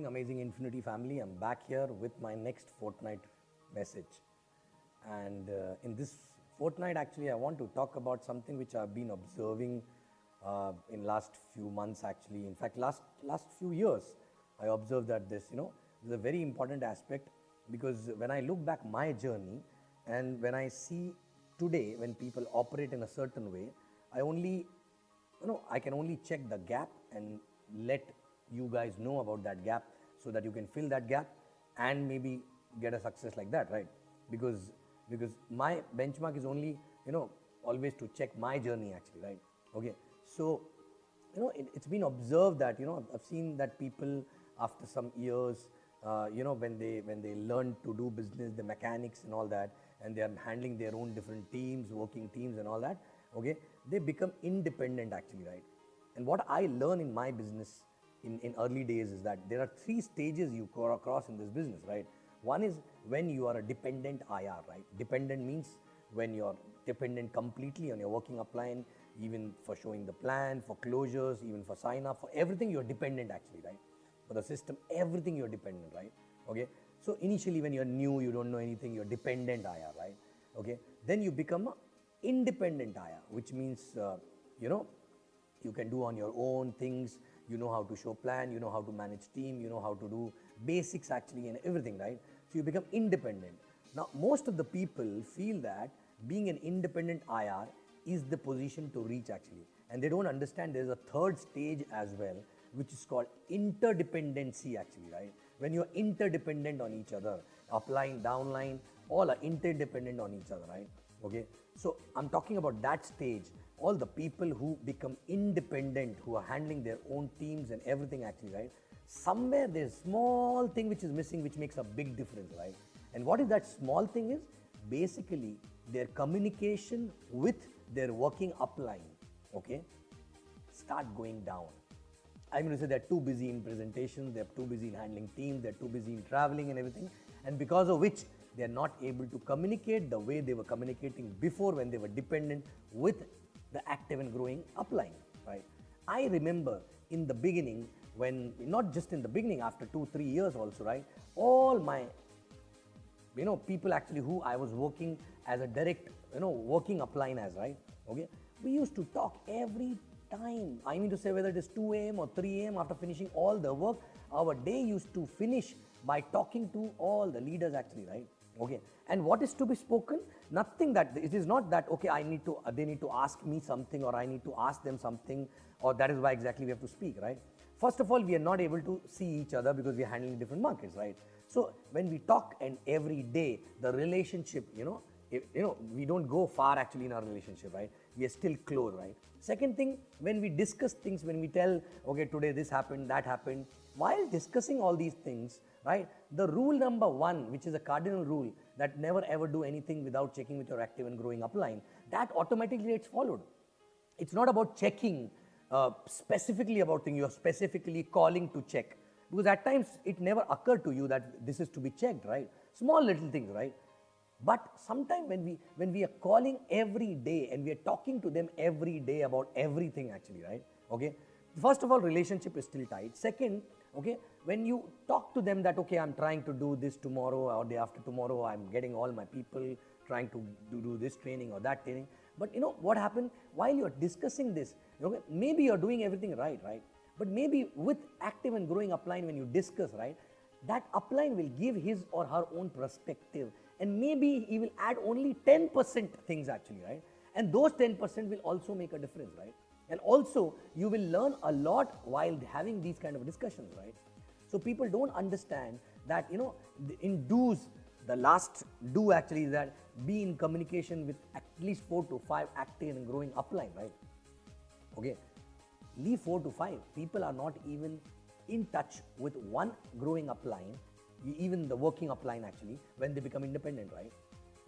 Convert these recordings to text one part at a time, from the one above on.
morning, amazing Infinity family. I'm back here with my next fortnight message. And in this fortnight, actually, I want to talk about something which I've been observing in last few months. Actually, in fact, last few years, I observed that this is a very important aspect because when I look back my journey and when I see today when people operate in a certain way, I only I can only check the gap and let you guys know about that gap so that you can fill that gap and maybe get a success like that, right? Because my benchmark is only always to check my journey actually, right? Okay, so it's been observed that I've seen that people after some years, when they learn to do business, the mechanics and all that, and they are handling their own different teams, working teams and all that, okay, they become independent actually, right? And what I learn in my business in early days is that there are three stages you cross in this business, right? One is when you are a dependent IR, right? Dependent means when you're dependent completely on your working upline, even for showing the plan, for closures, even for sign up, for everything you're dependent actually, right? For the system, everything you're dependent, right? Okay. So initially when you're new, you don't know anything, you're dependent IR, right? Okay. Then you become a independent IR, which means, you can do on your own things, you know how to show plan, you know how to manage team, you know how to do basics actually and everything, right? So you become independent. Now, most of the people feel that being an independent IR is the position to reach actually. And they don't understand there's a third stage as well, which is called interdependency actually, right? When you're interdependent on each other, upline, downline, all are interdependent on each other, right? Okay, so I'm talking about that stage. All the people who become independent, who are handling their own teams and everything actually, right? Somewhere there's small thing which is missing, which makes a big difference, right? And what is that small thing is? Basically, their communication with their working upline, okay, start going down. I'm going to say they're too busy in presentations, they're too busy in handling teams, they're too busy in traveling and everything, and because of which they're not able to communicate the way they were communicating before when they were dependent with the active and growing upline, right? I remember in the beginning, when not just in the beginning, after 2-3 years also, right? All my people actually who I was working as a direct working upline as, right? Okay, we used to talk every time. I mean to say, whether it is 2 a.m. or 3 a.m. after finishing all the work, our day used to finish by talking to all the leaders actually, right? Okay, and what is to be spoken? Nothing. That it is not that okay, they need to ask me something or I need to ask them something, or that is why exactly we have to speak, right? First of all, we are not able to see each other because we are handling different markets, right? So when we talk and every day, the relationship, we don't go far actually in our relationship, right? We are still close, right? Second thing, when we discuss things, when we tell, okay, today this happened, that happened, while discussing all these things, right? The rule number one, which is a cardinal rule, that never ever do anything without checking with your active and growing upline, that automatically gets followed. It's not about checking specifically about things, you're specifically calling to check. Because at times it never occurred to you that this is to be checked, right? Small little things, right? But sometimes when we are calling every day and we are talking to them every day about everything actually, right? Okay. First of all, relationship is still tight. Second, okay, when you talk to them that, okay, I'm trying to do this tomorrow or day after tomorrow, I'm getting all my people trying to do this training or that training. But what happened while you're discussing this, okay, maybe you're doing everything right? But maybe with active and growing upline, when you discuss, right, that upline will give his or her own perspective, and maybe he will add only 10% things actually, right? And those 10% will also make a difference, right? And also you will learn a lot while having these kind of discussions, right? So people don't understand that, in do's, the last do actually is that be in communication with at least 4 to 5 active and growing upline, right? Okay. Leave 4 to 5. People are not even in touch with one growing upline, even the working upline actually, when they become independent, right?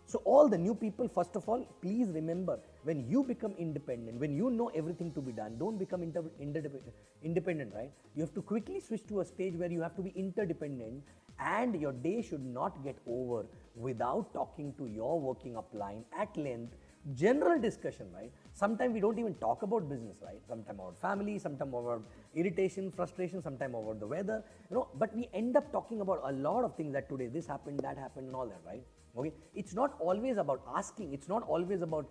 So all the new people, first of all, please remember, when you become independent, when you know everything to be done, don't become independent, right? You have to quickly switch to a stage where you have to be interdependent, and your day should not get over without talking to your working upline at length, general discussion, right? Sometimes we don't even talk about business, right? Sometimes about family, sometimes about irritation, frustration, sometimes about the weather, but we end up talking about a lot of things that today this happened, that happened, and all that, right? Okay, it's not always about asking, it's not always about,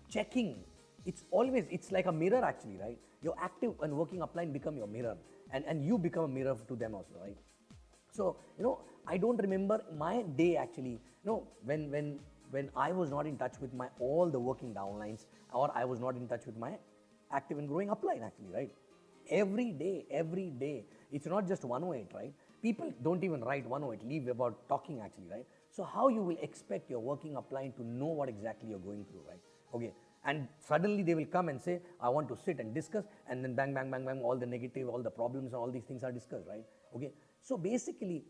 checking. It's like a mirror actually, right? Your active and working upline become your mirror, and you become a mirror to them also, right? So, I don't remember my day actually, when I was not in touch with my all the working downlines, or I was not in touch with my active and growing upline actually, right? Every day. It's not just 108, right? People don't even write 108, leave about talking actually, right? So how you will expect your working upline to know what exactly you're going through, right? Okay. And suddenly they will come and say, I want to sit and discuss, and then bang, bang, bang, bang, all the negative, all the problems, and all these things are discussed, right? Okay. So basically,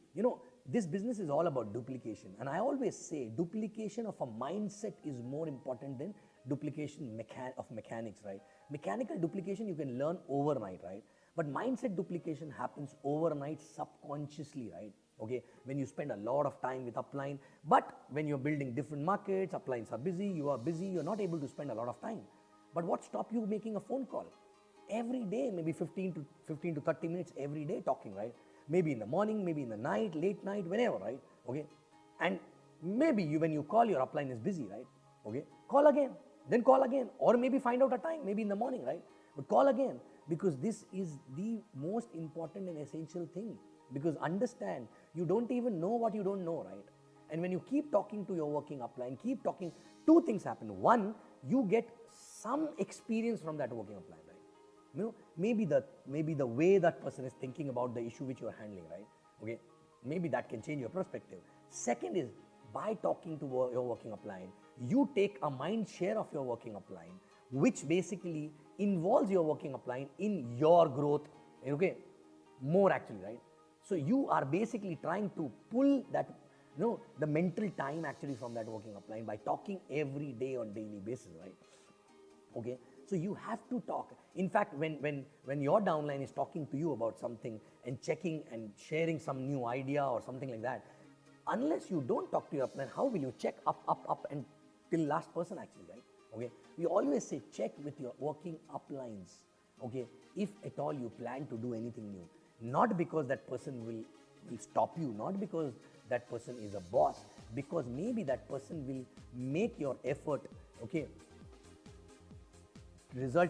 this business is all about duplication. And I always say duplication of a mindset is more important than duplication of mechanics, right? Mechanical duplication you can learn overnight, right? But mindset duplication happens overnight subconsciously, right? Okay, when you spend a lot of time with upline, but when you're building different markets, uplines are busy, you are busy, you're not able to spend a lot of time. But what stops you making a phone call? Every day, maybe 15 to 30 minutes every day talking, right? Maybe in the morning, maybe in the night, late night, whenever, right? Okay, and maybe when you call, your upline is busy, right? Okay, call again, then call again, or maybe find out a time, maybe in the morning, right? But call again, because this is the most important and essential thing. Because understand, you don't even know what you don't know, right? And when you keep talking to your working upline, keep talking, two things happen. One, you get some experience from that working upline, right? Maybe the way that person is thinking about the issue which you are handling, right? Okay, maybe that can change your perspective. Second is, by talking to your working upline, you take a mind share of your working upline, which basically involves your working upline in your growth, okay, more actually, right? So you are basically trying to pull that, the mental time actually from that working upline by talking every day on daily basis, right? Okay, so you have to talk. In fact, when your downline is talking to you about something and checking and sharing some new idea or something like that, unless you don't talk to your upline, how will you check up and till last person actually, right? Okay, we always say check with your working uplines, okay, if at all you plan to do anything new. Not because that person will stop you, not because that person is a boss, because maybe that person will make your effort, okay, result,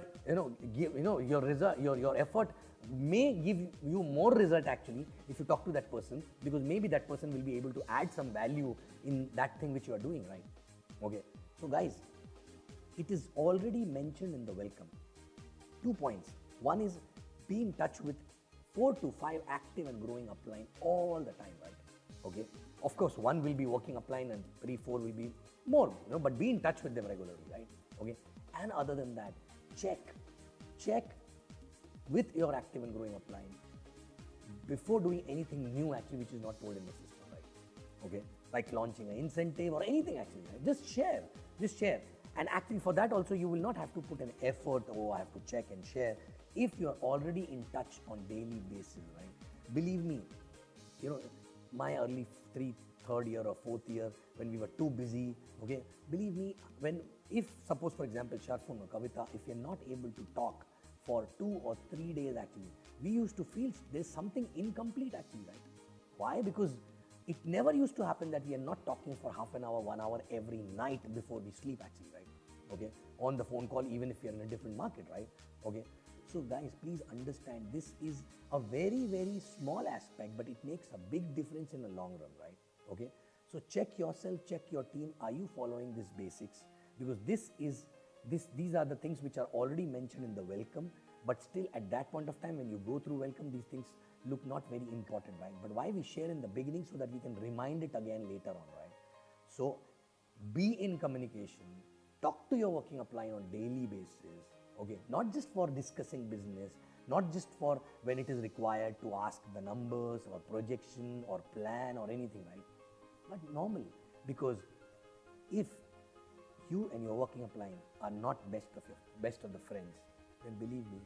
give, your result, your effort may give you more result actually if you talk to that person, because maybe that person will be able to add some value in that thing which you are doing, right? Okay, so guys, it is already mentioned in the welcome. 2 points. One is, be in touch with 4 to 5 active and growing upline all the time, right? Okay, of course one will be working upline and 3-4 will be more, but be in touch with them regularly, right? Okay, and other than that, check with your active and growing upline before doing anything new actually which is not told in the system, right? Okay, like launching an incentive or anything actually, right? Just share. And actually for that also you will not have to put an effort, I have to check and share, if you are already in touch on daily basis, right? Believe me, my early third year or fourth year, when we were too busy, okay, believe me, if suppose for example Sharfun or Kavita, if you're not able to talk for 2 or 3 days actually, we used to feel there's something incomplete actually, right? Why? Because it never used to happen that we are not talking for half an hour, 1 hour every night before we sleep actually, right? Okay, on the phone call, even if you're in a different market, right? Okay, so guys, please understand, this is a very, very small aspect, but it makes a big difference in the long run, right? Okay, so check yourself, check your team, are you following these basics? Because these are the things which are already mentioned in the welcome, but still at that point of time when you go through welcome, these things look not very important, right? But why we share in the beginning, so that we can remind it again later on, right? So be in communication, talk to your working upline on daily basis, okay, not just for discussing business, not just for when it is required to ask the numbers or projection or plan or anything, right? But normally, because if you and your working upline are not best of the friends, then believe me,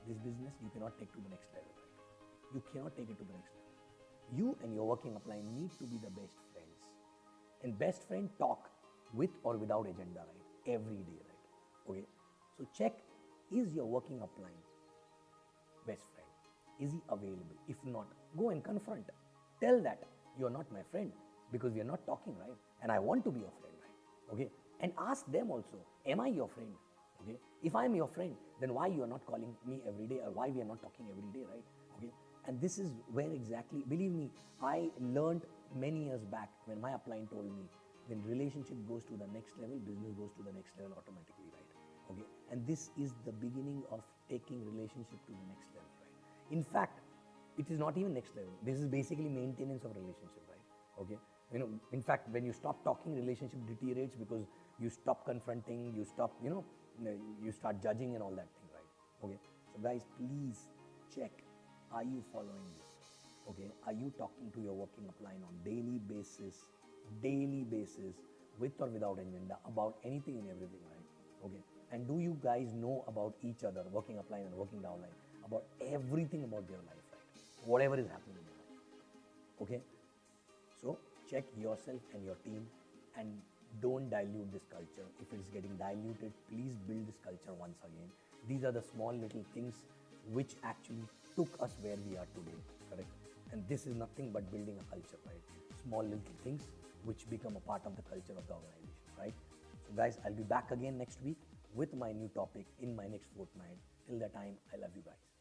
this business you cannot take to the next level, right? You cannot take it to the next level. You and your working upline need to be the best friends. And best friend talk with or without agenda, right? every day, right? Okay, so check, is your working upline best friend? Is he available? If not, go and confront. Tell that you're not my friend because we are not talking, right? And I want to be your friend, right? Okay, and ask them also, am I your friend? Okay, if I'm your friend, then why you are not calling me every day, or why we are not talking every day, right? Okay, and this is where exactly, believe me, I learned many years back when my upline told me, when relationship goes to the next level, business goes to the next level automatically, right? Okay, and this is the beginning of taking relationship to the next level, right? In fact, it is not even next level. This is basically maintenance of relationship, right? Okay, in fact, when you stop talking, relationship deteriorates because you stop confronting, you stop, you start judging and all that thing, right? Okay, so guys, please check, are you following this? Okay, are you talking to your working upline on daily basis, with or without agenda, about anything and everything, right? Okay, and do you guys know about each other, working upline and working downline, about everything about their life, right? Whatever is happening in your life. Okay, so check yourself and your team, and don't dilute this culture. If it's getting diluted, please build this culture once again. These are the small little things which actually took us where we are today, correct? And this is nothing but building a culture, right? Small little things which become a part of the culture of the organization, right? So guys, I'll be back again next week with my new topic in my next fortnight. Till that time, I love you guys.